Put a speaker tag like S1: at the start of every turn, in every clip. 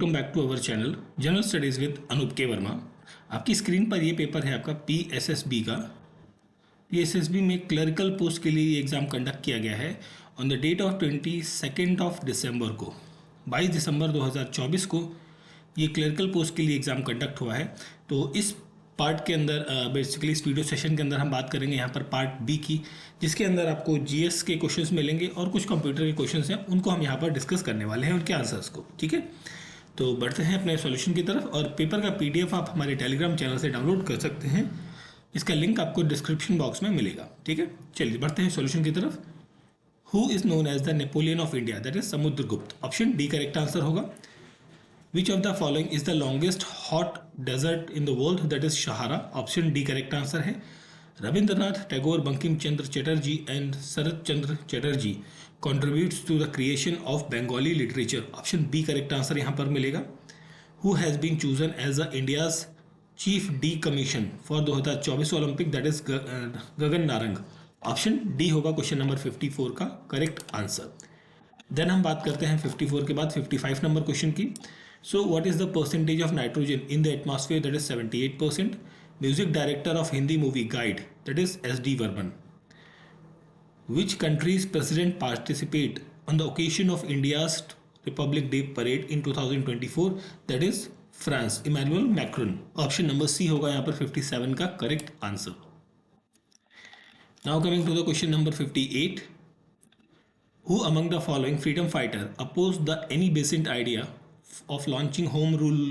S1: Welcome back to our channel general studies with Anoop K Verma. आपकी screen पर ये paper है आपका पीएसएसबी का। पीएसएसबी में क्लरिकल पोस्ट के लिए ये एग्ज़ाम कंडक्ट किया गया है ऑन द डेट ऑफ 22 ऑफ दिसंबर को। 22 दिसंबर 2024 को ये क्लरिकल पोस्ट के लिए एग्ज़ाम कंडक्ट हुआ है। तो इस पार्ट के अंदर बेसिकली इस वीडियो सेशन के अंदर हम बात करेंगे यहाँ पर पार्ट बी की, जिसके अंदर आपको जीएस के क्वेश्चंस मिलेंगे और कुछ कंप्यूटर के क्वेश्चंस हैं, उनको हम यहाँ पर डिस्कस करने वाले हैं, उनके आंसर्स को। ठीक है, तो बढ़ते हैं अपने सॉल्यूशन की तरफ। और पेपर का पीडीएफ आप हमारे टेलीग्राम चैनल से डाउनलोड कर सकते हैं, इसका लिंक आपको डिस्क्रिप्शन बॉक्स में मिलेगा। ठीक है, चलिए बढ़ते हैं सॉल्यूशन की तरफ। Who is known as the Napoleon of India? That is Samudragupta. Option D correct answer होगा। Which of the following is the longest hot desert in the world? That is Sahara. Option D correct answer है। Rabindranath Tagore, Bankim Chandra Chatterjee and Sharat Chandra Chatterjee contributes to the creation of Bengali literature? Option B correct answer यहाँ पर मिलेगा। Who has been chosen as the India's chief D commission for 2024 Olympic? That is Gagan Narang. Option D होगा question number 54 का correct answer. Then हम बात करते हैं 54 के बाद 55 नंबर क्वेश्चन की। So what is the percentage of nitrogen in the atmosphere? That is 78%। Music director of Hindi movie guide? That is SD Varman. Which country's president participate on the occasion of India's Republic Day parade in 2024? That is France, Emmanuel Macron. Option number C होगा यहाँ पर 57 का correct answer. Now coming to the question number 58. Who among the following freedom fighter opposed the any basint idea of launching home rule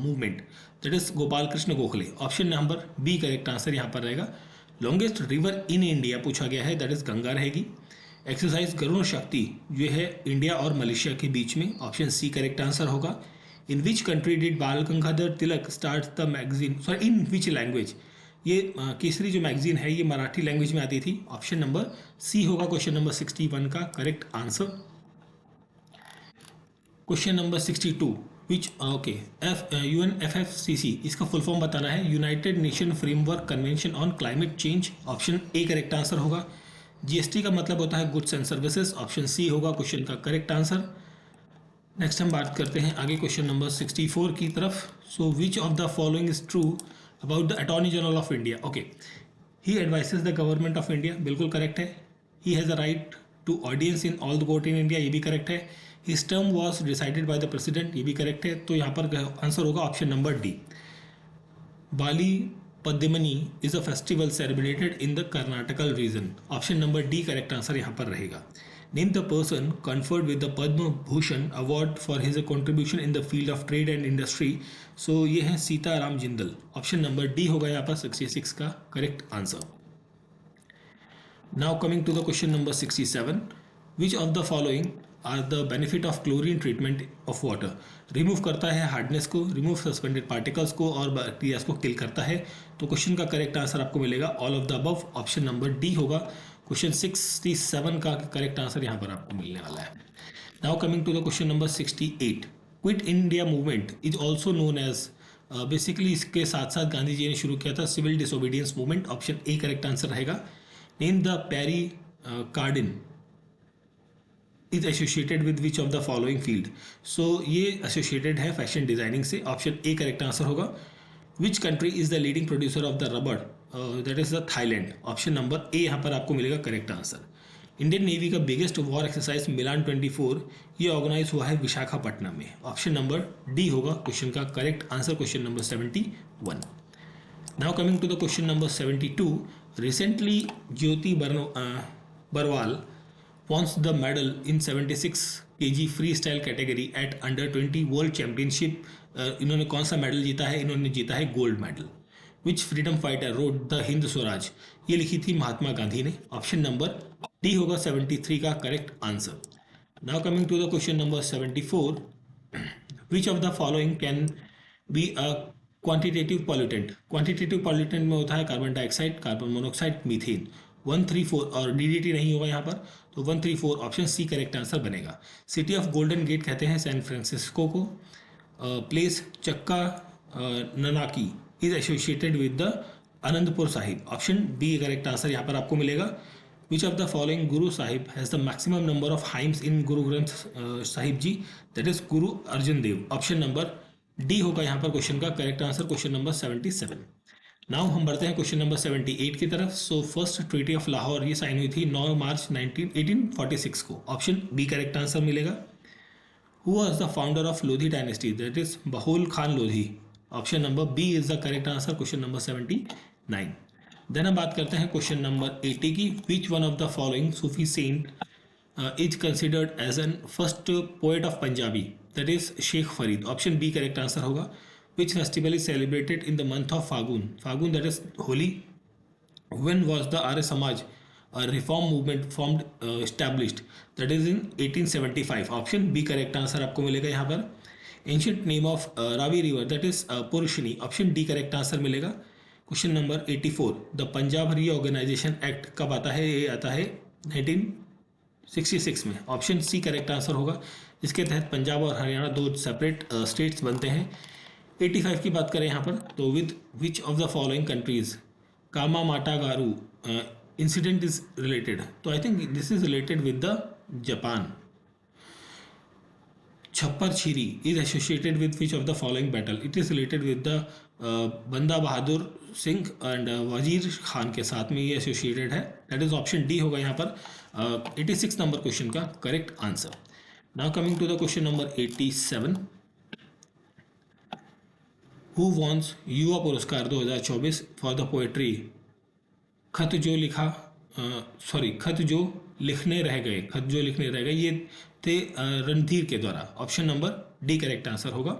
S1: movement? That is Gopal Krishna Gokhale. Option number B correct answer यहाँ पर रहेगा। Longest river in India पूछा गया है, that is Ganga रहेगी। Exercise Garuda शक्ति जो है इंडिया और मलेशिया के बीच में? ऑप्शन सी करेक्ट आंसर होगा। इन विच country did Bal Gangadhar Tilak start the magazine? Sorry, in which language? ये केसरी जो मैगजीन है ये मराठी लैंग्वेज में आती थी। ऑप्शन नंबर सी होगा क्वेश्चन नंबर 61 का correct answer. Question number 62 which UNFFCC, इसका फुल फॉर्म बताना है, united nation framework convention on climate change. Option A correct answer होगा। जीएसटी का मतलब होता है goods and services. Option C होगा क्वेश्चन का करेक्ट आंसर। नेक्स्ट हम बात करते हैं आगे क्वेश्चन नंबर 64 की तरफ। So which of the following is true about the attorney general of India? Okay, he advises the government of India, बिल्कुल करेक्ट है। He has a right to audience in all the court in India, ये भी correct है। His term was decided by the president, ये भी correct है। तो यहाँ पर आंसर होगा option number D. Bali Padmini is a festival celebrated in the कर्नाटकल region. Option number D correct answer यहाँ पर रहेगा। Name the person conferred with the Padma Bhushan award for his contribution in the field of trade and industry. So ये है Sitaram Jindal. Option number D होगा यहाँ पर 66 का correct answer. Now coming to the question number 67। Which of the following are the benefit of chlorine treatment of water? Remove करता है hardness को, remove suspended particles को और बैक्टीरियाज को किल करता है। तो क्वेश्चन का करेक्ट आंसर आपको मिलेगा all of the above. Option number D होगा क्वेश्चन 67 का करेक्ट आंसर यहाँ पर आपको मिलने वाला है। Now coming to the question number 68। Quit India movement is also known as, basically इसके साथ साथ गांधी जी ने शुरू किया था civil disobedience movement. Option A correct answer रहेगा। Name the Pierre Cardin is associated with which of the following field? So ये associated है फैशन डिजाइनिंग से। ऑप्शन ए करेक्ट आंसर होगा। Which country is the leading producer of the rubber? That is the Thailand. Option number A यहाँ पर आपको मिलेगा correct answer. Indian navy का biggest war exercise Milan 24 ये ऑर्गेनाइज हुआ है विशाखापट्टनम में। ऑप्शन नंबर डी होगा क्वेश्चन का correct answer, question number 71। Now coming to the question number 72। Recently Jyoti Barwal wants the medal in 76 kg free style category at under 20 world championship. इन्होंने कौन सा medal जीता है? इन्होंने जीता है gold medal. Which freedom fighter road the Hind Swaraj? ये लिखी थी महात्मा गांधी ने। ऑप्शन नंबर डी होगा 73 का correct answer. Now coming to the question number 74। Which of the following can be a quantitative pollutant? Quantitative pollutant में होता है carbon dioxide, carbon monoxide, methane. 134 और DDT नहीं होगा यहाँ पर, तो 134 ऑप्शन सी करेक्ट आंसर बनेगा। सिटी ऑफ गोल्डन गेट कहते हैं सैन फ्रांसिस्को को। Place Chakka Nanaki is associated with the Anandpur Sahib. Option B correct answer यहाँ पर आपको मिलेगा। Which of the following Guru Sahib has the maximum number of hymns in Guru Granth Sahib ji, that is Guru Arjan Dev. Option number D होगा यहाँ पर क्वेश्चन का correct answer, question number 77। Now हम बढ़ते हैं क्वेश्चन नंबर 78 की तरफ। So first treaty of Lahore ये साइन हुई थी 9 मार्च 1846 को। ऑप्शन बी करेक्ट आंसर मिलेगा। Who was the founder of Lodhi dynasty, that is Bahlol Khan Lodi. Option number B is the correct answer, question number 79। Then हम बात करते हैं क्वेश्चन नंबर 80 की। Which one of the following Sufi saint is considered as an first poet of Punjabi, that is Sheikh Farid. Option B correct answer होगा। Which festival is celebrated in the month of Phagun, Phagun that is Holi. When was the Arya Samaj reform movement formed established, that is in 1875। Option B correct answer आपको मिलेगा यहाँ पर। Ancient name of Ravi river, that is Parushni. Option D correct answer मिलेगा। Question number 84, the Punjab reorganisation act कब आता है? ये आता है 1966 में। ऑप्शन सी करेक्ट आंसर होगा, जिसके तहत पंजाब और हरियाणा दो सेपरेट स्टेट्स बनते हैं। 85 की बात करें यहाँ पर, तो with which of the following countries Komagata Maru incident is related, तो I think this is related with the Japan. Chhappar Chiri is associated with which of the following battle, it is related with the Banda Bahadur Singh and Wazir Khan के साथ में ये associated है। That is option D होगा यहाँ पर 86 number question का correct answer. Now coming to the question number 87, who won Yuva Puraskar 2024 for the poetry खत जो लिखा खत जो लिखने रह गए, खत जो लिखने रह गए, ये थे रणधीर के द्वारा। Option number D correct answer होगा।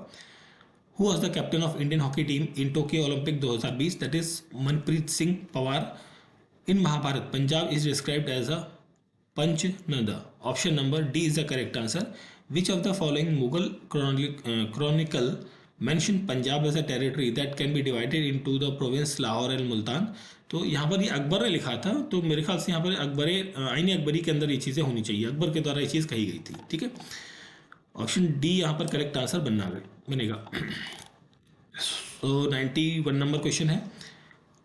S1: Who was the captain of Indian hockey team in Tokyo Olympic 2020, that is Manpreet Singh Pawar. In Mahabharat Punjab is described as a Panchnad. Option number D is the correct answer. Which of the following Mughal chronicle mention Punjab as a territory that can be divided into the province Lahore and Multan. तो यहाँ पर ये अकबर ने लिखा था, तो मेरे ख्याल से यहाँ पर आईन अकबरी के अंदर ये चीज़ें होनी चाहिए, अकबर के द्वारा ये चीज़ कही गई थी। ठीक है, ऑप्शन डी यहाँ पर करेक्ट आंसर बनेगा। तो 91 नंबर क्वेश्चन है,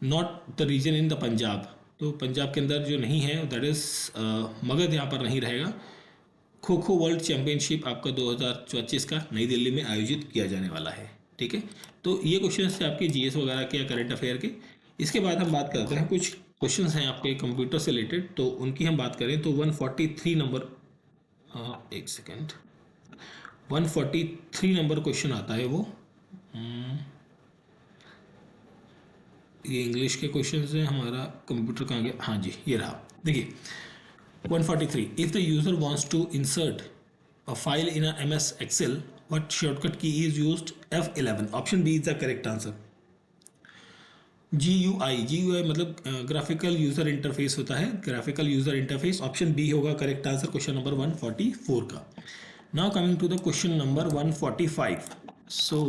S1: not the reason in the Punjab, तो पंजाब के अंदर जो नहीं है दैट इज मगध यहाँ पर नहीं रहेगा। खो खो वर्ल्ड चैंपियनशिप आपका 2025 का नई दिल्ली में आयोजित किया जाने वाला है। ठीक है, तो ये क्वेश्चन थे आपके जीएस वगैरह के या करंट अफेयर के। इसके बाद हम बात करते हैं, कुछ क्वेश्चन हैं आपके कंप्यूटर से रिलेटेड, तो उनकी हम बात करें तो 143 नंबर 143 नंबर क्वेश्चन आता है वो। ये इंग्लिश के क्वेश्चन हैं, हमारा कंप्यूटर कहाँ गया? हाँ जी, ये रहा। देखिए 143, if the user wants to insert a file in a MS Excel, what shortcut key is used? F11. Option B is the correct answer. GUI मतलब ग्राफिकल यूजर इंटरफेस होता है, graphical user interface. Option B होगा correct answer, question number 144 का। Now coming to the question number 145। So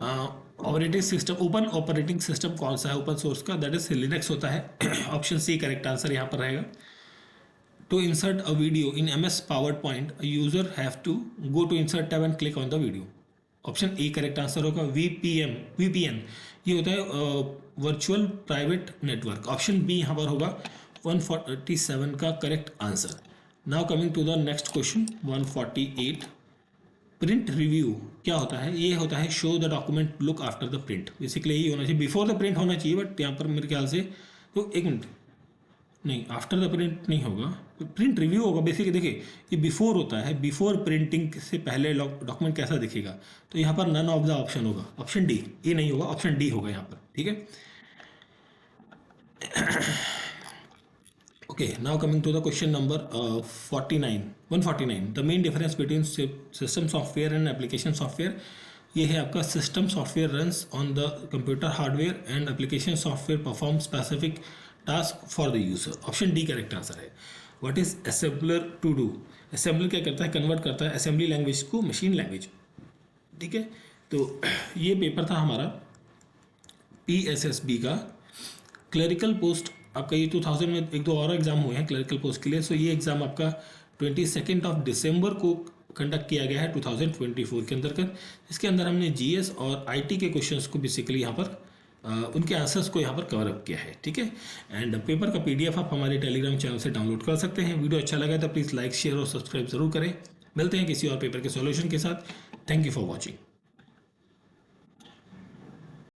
S1: operating system, open operating system कौन सा है open source का? That is Linux होता है। ऑप्शन सी करेक्ट आंसर यहाँ पर रहेगा। To insert a video in MS PowerPoint, a user have to go to Insert tab and click on the video. Option A correct answer होगा। VPN ये होता है virtual private network. Option B यहाँ पर होगा 147 का correct answer. Now coming to the next question 148, print review क्या होता है? ये होता है show the document look after the print. Basically यही होना चाहिए, बिफोर द प्रिंट होना चाहिए, बट यहाँ पर मेरे ख्याल से तो एक मिनट नहीं, आफ्टर द प्रिंट नहीं होगा, प्रिंट रिव्यू होगा। बेसिकली देखिए ये बिफोर होता है, बिफोर प्रिंटिंग से पहले डॉक्यूमेंट कैसा दिखेगा, तो यहाँ पर नन ऑफ द ऑप्शन होगा, ऑप्शन डी। ये नहीं होगा, ऑप्शन डी होगा यहाँ पर। ठीक है, okay. Now coming to the question number 149, the main difference between system software and application software. ये है आपका system software runs on the computer hardware and application software perform specific task for the user. Option D correct answer है। What is assembler to do? Assembler क्या करता है? Convert करता है assembly language को मशीन लैंग्वेज। ठीक है, तो ये पेपर था हमारा PSSB का क्लरिकल पोस्ट। आपका ये 2000 में एक दो और एग्जाम हुए हैं क्लरिकल पोस्ट के लिए। सो ये एग्जाम आपका 22 दिसंबर को कंडक्ट किया गया है 2024 के अंतर्गत। इसके अंदर हमने GS और IT के क्वेश्चंस को बेसिकली यहाँ पर उनके आंसर्स को यहाँ पर कवर अप किया है, ठीक है। एंड पेपर का PDF आप हमारे टेलीग्राम चैनल से डाउनलोड कर सकते हैं। वीडियो अच्छा लगा तो प्लीज़ लाइक शेयर और सब्सक्राइब जरूर करें। मिलते हैं किसी और पेपर के सॉल्यूशन के साथ। Thank you for watching.